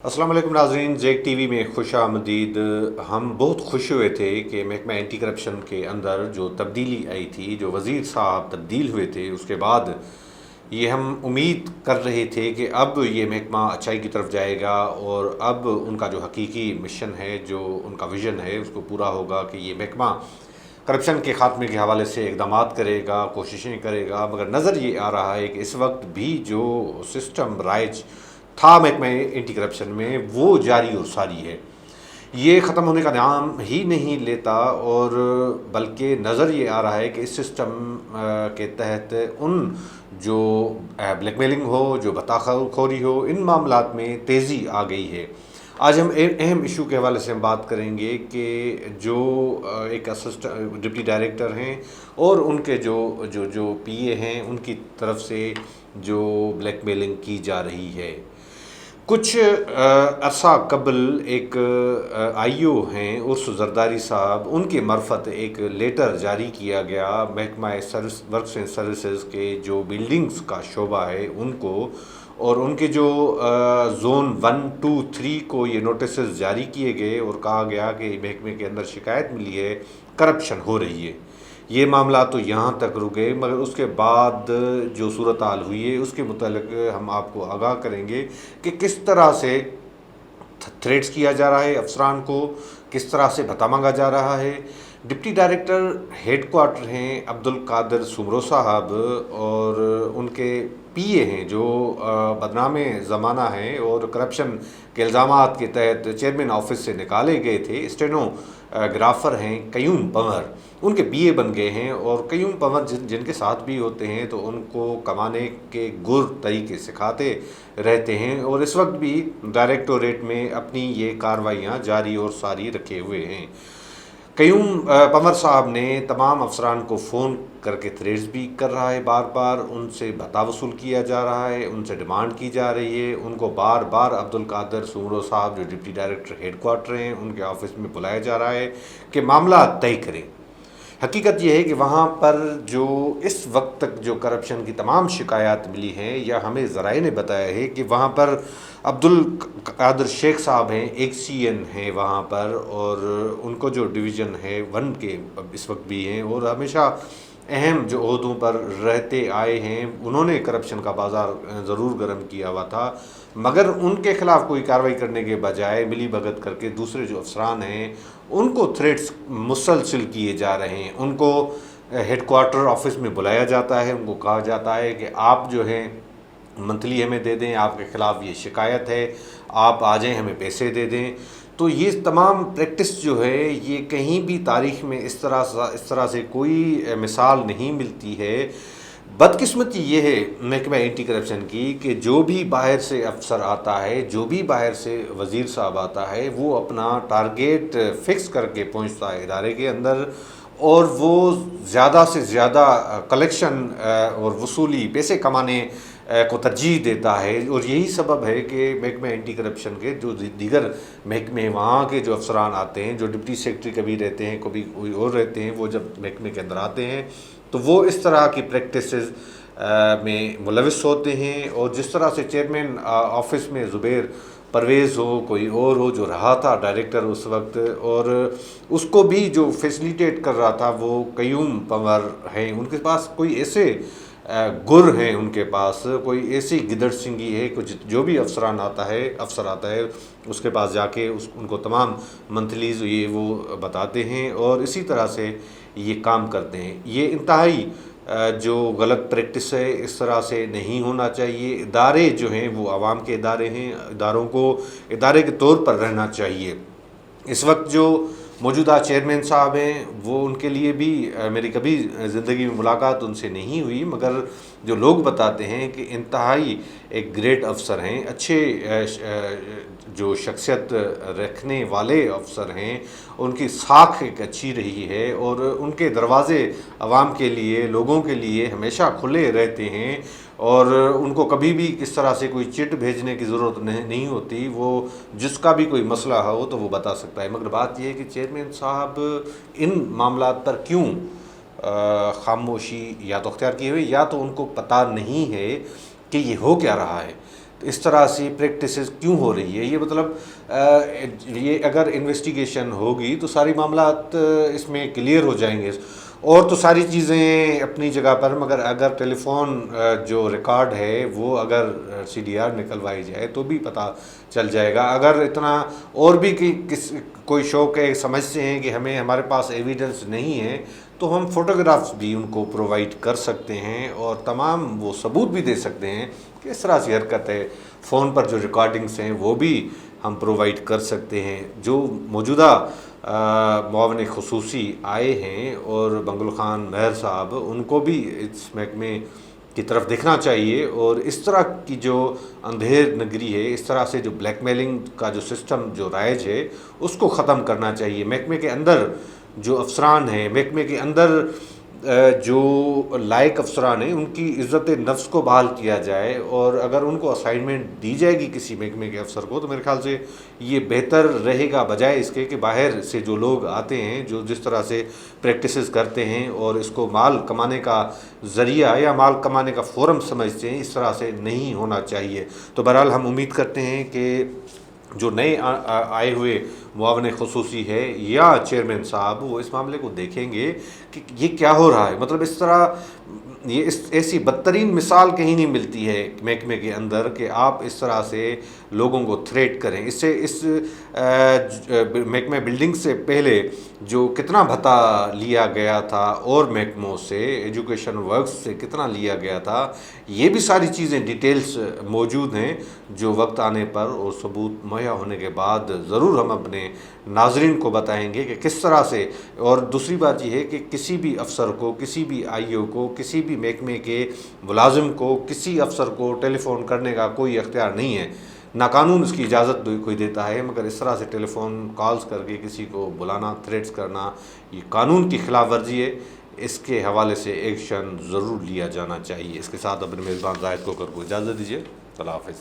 अस्सलाम वालेकुम नाज़रीन, जेक टीवी में खुश आमदीद। हम बहुत खुश हुए थे कि महकमा एंटी करप्शन के अंदर जो तब्दीली आई थी, जो वज़ीर साहब तब्दील हुए थे, उसके बाद ये हम उम्मीद कर रहे थे कि अब ये महकमा अच्छाई की तरफ जाएगा और अब उनका जो हकीकी मिशन है, जो उनका विज़न है, उसको पूरा होगा कि ये महकमा करप्शन के ख़ात्मे के हवाले से इक़दाम करेगा, कोशिशें करेगा। मगर नज़र ये आ रहा है कि इस वक्त भी जो सिस्टम राइज था महकमा एंटी करप्शन में, वो जारी और सारी है। ये ख़त्म होने का नाम ही नहीं लेता और बल्कि नज़र ये आ रहा है कि इस सिस्टम के तहत उन जो ब्लैकमेलिंग हो, जो बताखोरी हो, इन मामलात में तेज़ी आ गई है। आज हम अहम इशू के हवाले से हम बात करेंगे कि जो एक असिस्टेंट डिप्टी डायरेक्टर हैं और उनके जो जो जो पीए हैं, उनकी तरफ से जो ब्लैकमेलिंग की जा रही है। कुछ अरसा कबल एक आईओ हैं उर्स जरदारी साहब, उनके मार्फत एक लेटर जारी किया गया महकमा वर्क्स एंड सर्विसेज के जो बिल्डिंग्स का शोबा है उनको, और उनके जो ज़ोन 1, 2, 3 को ये नोटिस जारी किए गए और कहा गया कि महकमे के अंदर शिकायत मिली है, करप्शन हो रही है। ये मामला तो यहाँ तक रुक गए, मगर उसके बाद जो सूरत हाल हुई है उसके मुतालिक हम आपको आगाह करेंगे कि किस तरह से थ्रेट्स किया जा रहा है अफसरान को, किस तरह से भत्ता मांगा जा रहा है। डिप्टी डायरेक्टर हेड क्वार्टर हैं अब्दुल कादिर सुमरो साहब, और उनके पीए हैं जो बदनाम ज़माना हैं और करप्शन के इल्ज़ामात के तहत चेयरमैन ऑफिस से निकाले गए थे। स्टेनोग्राफर हैं कयूम पंवर, उनके पीए बन गए हैं, और कयूम पंवर जिनके साथ भी होते हैं तो उनको कमाने के गुर तरीके सिखाते रहते हैं, और इस वक्त भी डायरेक्टोरेट में अपनी ये कार्रवाइयाँ जारी और सारी रखे हुए हैं। कयूम पंवर साहब ने तमाम अफसरान को फ़ोन करके थ्रेट्स भी कर रहा है, बार बार उनसे भत्ता वसूल किया जा रहा है, उनसे डिमांड की जा रही है। उनको बार बार अब्दुल कादिर सुमरो साहब जो डिप्टी डायरेक्टर हेड क्वार्टर हैं, उनके ऑफिस में बुलाया जा रहा है कि मामला तय करें। हकीकत यह है कि वहाँ पर जो इस वक्त तक जो करप्शन की तमाम शिकायत मिली हैं, या हमें ज़राए ने बताया है कि वहाँ पर अब्दुल कादिर शेख साहब हैं, एक सीएन हैं वहाँ पर, और उनको जो डिवीज़न है 1 के इस वक्त भी हैं और हमेशा अहम जो ओहदों पर रहते आए हैं। उन्होंने करप्शन का बाज़ार ज़रूर गर्म किया हुआ था, मगर उनके ख़िलाफ़ कोई कार्रवाई करने के बजाय मिली भगत करके दूसरे जो अफसरान हैं उनको थ्रेट्स मुसलसिल किए जा रहे हैं। उनको हेड क्वार्टर ऑफिस में बुलाया जाता है, उनको कहा जाता है कि आप जो हैं मंथली हमें दे दें, आपके ख़िलाफ़ ये शिकायत है, आप आ जाएँ, हमें पैसे दे दें। तो ये तमाम प्रैक्टिस जो है, ये कहीं भी तारीख़ में इस तरह से कोई मिसाल नहीं मिलती है। बदकिस्मती ये है महकमा एंटी करप्शन की कि जो भी बाहर से अफसर आता है, जो भी बाहर से वज़ीर साहब आता है, वो अपना टारगेट फ़िक्स करके पहुंचता है इदारे के अंदर, और वो ज़्यादा से ज़्यादा कलेक्शन और वसूली, पैसे कमाने को तरजीह देता है। और यही सबब है कि महकमा एंटी करप्शन के जो दीगर महकमे, वहाँ के जो अफसरान आते हैं, जो डिप्टी सेक्रेटरी कभी रहते हैं, कभी कोई और रहते हैं, वो जब महकमे के अंदर आते हैं तो वो इस तरह की प्रैक्टिसेस में मुलविस होते हैं। और जिस तरह से चेयरमैन ऑफिस में ज़ुबैर परवेज़ हो, कोई और हो जो रहा था डायरेक्टर उस वक्त, और उसको भी जो फैसिलिटेट कर रहा था वो कयूम पंवर हैं। उनके पास कोई ऐसे गुर हैं, उनके पास कोई ऐसी गिदड़ सिंगी है, कुछ जो भी अफसर आता है उसके पास जाके उनको तमाम मंथलीज़ ये वो बताते हैं, और इसी तरह से ये काम करते हैं। ये इंतहाई जो गलत प्रैक्टिस है, इस तरह से नहीं होना चाहिए। इदारे जो हैं वो आवाम के इदारे हैं, इदारों को इदारे के तौर पर रहना चाहिए। इस वक्त जो मौजूदा चेयरमैन साहब हैं, वो उनके लिए भी मेरी कभी ज़िंदगी में मुलाकात उनसे नहीं हुई, मगर जो लोग बताते हैं कि इंतहाई एक ग्रेट अफसर हैं, अच्छे जो शख्सियत रखने वाले अफसर हैं, उनकी साख एक अच्छी रही है, और उनके दरवाज़े आवाम के लिए, लोगों के लिए हमेशा खुले रहते हैं, और उनको कभी भी किस तरह से कोई चिट भेजने की ज़रूरत नहीं होती। वो जिसका भी कोई मसला हो तो वो बता सकता है। मगर बात यह है कि चेयरमैन साहब इन मामलात पर क्यों खामोशी या तो अख्तियार की हुई, या तो उनको पता नहीं है कि ये हो क्या रहा है। تو اس طرح سے پریکٹسز کیوں ہو رہی ہے؟ یہ مطلب یہ اگر انویسٹیگیشن ہوگی تو ساری معاملات اس میں کلیئر ہو جائیں گے، اور تو ساری چیزیں اپنی جگہ پر، مگر اگر ٹیلی فون جو ریکارڈ ہے وہ اگر سی ڈی آر نکلوائی جائے تو بھی پتہ چل جائے گا۔ اگر اتنا اور بھی کوئی شوق ہے، سمجھتے ہیں کہ ہمارے پاس ایویڈنس نہیں ہے، تو ہم فوٹوگرافس بھی ان کو پرووائڈ کر سکتے ہیں اور تمام وہ ثبوت بھی دے سکتے ہیں کہ اس طرح سے حرکت ہے۔ فون پر جو ریکارڈنگس ہیں وہ بھی ہم پرووائڈ کر سکتے ہیں۔ جو موجودہ معاون خصوصی آئے ہیں اور بنگلو خان مہر صاحب، ان کو بھی اس محکمے کی طرف دیکھنا چاہیے، اور اس طرح کی جو اندھیر نگری ہے، اس طرح سے جو بلیک میلنگ کا جو سسٹم جو رائج ہے اس کو ختم کرنا چاہیے۔ محکمے کے اندر جو افسران ہیں، محکمے کے اندر جو لائق افسران ہیں، ان کی عزت نفس کو بحال کیا جائے، اور اگر ان کو اسائنمنٹ دی جائے گی کسی محکمے کے افسر کو، تو میرے خیال سے یہ بہتر رہے گا، بجائے اس کے کہ باہر سے جو لوگ آتے ہیں جو جس طرح سے پریکٹسز کرتے ہیں اور اس کو مال کمانے کا ذریعہ یا مال کمانے کا فورم سمجھتے ہیں، اس طرح سے نہیں ہونا چاہیے۔ تو بہرحال ہم امید کرتے ہیں کہ جو نئے آئے ہوئے معاون خصوصی ہے یا چیئرمین صاحب، وہ اس معاملے کو دیکھیں گے کہ یہ کیا ہو رہا ہے۔ مطلب اس طرح یہ ایسی بدترین مثال کہیں نہیں ملتی ہے محکمے کے اندر کہ آپ اس طرح سے لوگوں کو تھریٹ کریں۔ اس سے اس محکمہ بلڈنگ سے پہلے جو کتنا بھتا لیا گیا تھا اور محکموں سے، ایجوکیشن ورکس سے کتنا لیا گیا تھا، یہ بھی ساری چیزیں ڈیٹیلز موجود ہیں، جو وقت آنے پر اور ثبوت مہیا ہونے کے بعد ضرور ہم اپنے ناظرین کو بتائیں گے کہ کس طرح سے۔ اور دوسری بات یہ ہے کہ کسی بھی افسر کو، کسی بھی آئی او کو، کسی بھی محکمے کے ملازم کو، کسی افسر کو ٹیلی فون کرنے کا کوئی اختیار نہیں ہے، نہ قانون اس کی اجازت کوئی دیتا ہے، مگر اس طرح سے ٹیلی فون کالز کر کے کسی کو بلانا، تھریٹس کرنا، یہ قانون کی خلاف ورزی ہے۔ اس کے حوالے سے ایکشن ضرور لیا جانا چاہیے۔ اس کے ساتھ اپنے میزبان زاہد کو اجازت دیجیے۔ اللہ حافظ۔